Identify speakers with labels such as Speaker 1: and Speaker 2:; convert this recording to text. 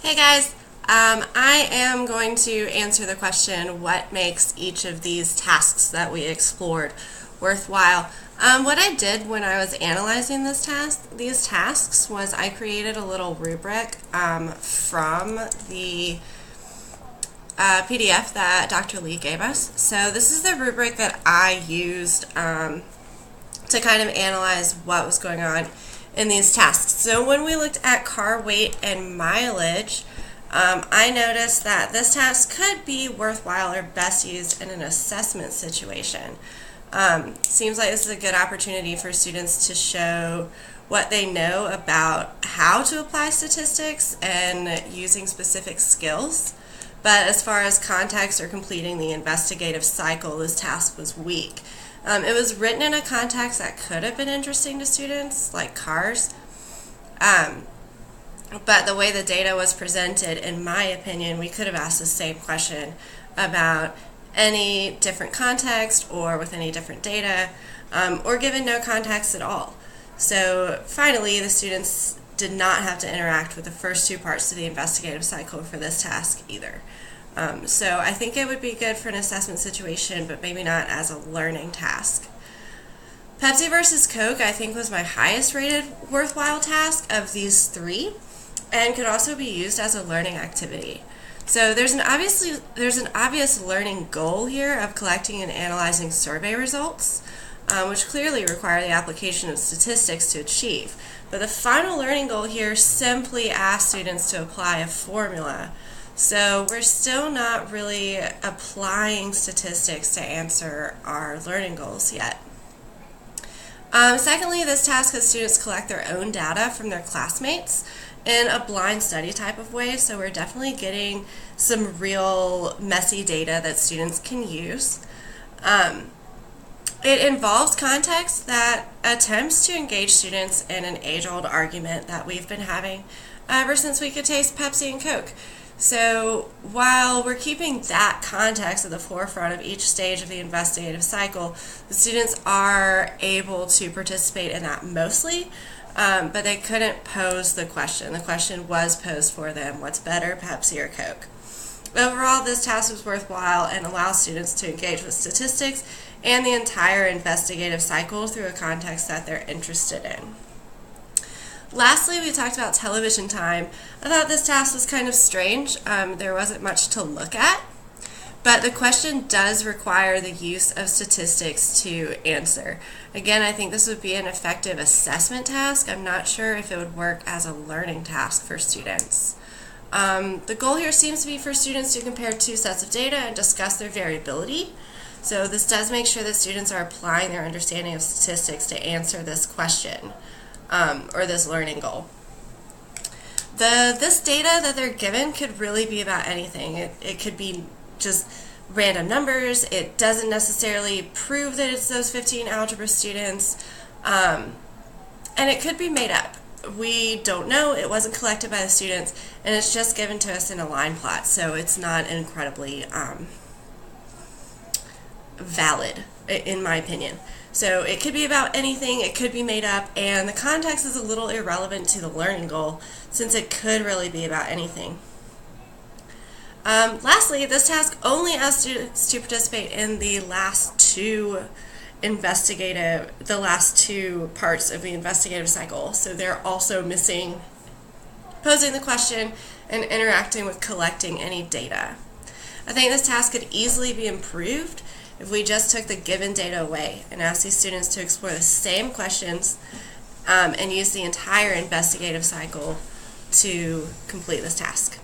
Speaker 1: Hey guys, I am going to answer the question, what makes each of these tasks that we explored worthwhile? What I did when I was analyzing these tasks was I created a little rubric from the PDF that Dr. Lee gave us. So this is the rubric that I used to kind of analyze what was going on in these tasks. So when we looked at car weight and mileage, I noticed that this task could be worthwhile or best used in an assessment situation. Seems like this is a good opportunity for students to show what they know about how to apply statistics and using specific skills. But as far as context or completing the investigative cycle, this task was weak. It was written in a context that could have been interesting to students, like cars. But the way the data was presented, in my opinion, we could have asked the same question about any different context or with any different data, or given no context at all. So finally, the students did not have to interact with the first two parts of the investigative cycle for this task either. So I think it would be good for an assessment situation, but maybe not as a learning task. Pepsi versus Coke, I think, was my highest rated worthwhile task of these three, and could also be used as a learning activity. So there's an obvious learning goal here of collecting and analyzing survey results, which clearly require the application of statistics to achieve. But the final learning goal here simply asks students to apply a formula. So we're still not really applying statistics to answer our learning goals yet. Secondly, this task has students collect their own data from their classmates in a blind study type of way, so we're definitely getting some real messy data that students can use. It involves context that attempts to engage students in an age-old argument that we've been having ever since we could taste Pepsi and Coke. So while we're keeping that context at the forefront of each stage of the investigative cycle, the students are able to participate in that mostly, but they couldn't pose the question. The question was posed for them: what's better, Pepsi or Coke? Overall, this task was worthwhile and allows students to engage with statistics and the entire investigative cycle through a context that they're interested in. Lastly, we talked about television time. I thought this task was kind of strange. There wasn't much to look at, but the question does require the use of statistics to answer. Again, I think this would be an effective assessment task. I'm not sure if it would work as a learning task for students. The goal here seems to be for students to compare two sets of data and discuss their variability. So this does make sure that students are applying their understanding of statistics to answer this question. Or this learning goal. This data that they're given could really be about anything. It could be just random numbers. It doesn't necessarily prove that it's those 15 algebra students. And it could be made up. We don't know. It wasn't collected by the students, and it's just given to us in a line plot, so it's not incredibly valid, in my opinion. So it could be about anything, it could be made up, and the context is a little irrelevant to the learning goal since it could really be about anything. Lastly, this task only asks students to participate in the last two parts of the investigative cycle. So they're also missing posing the question and interacting with collecting any data. I think this task could easily be improved if we just took the given data away and asked these students to explore the same questions and use the entire investigative cycle to complete this task.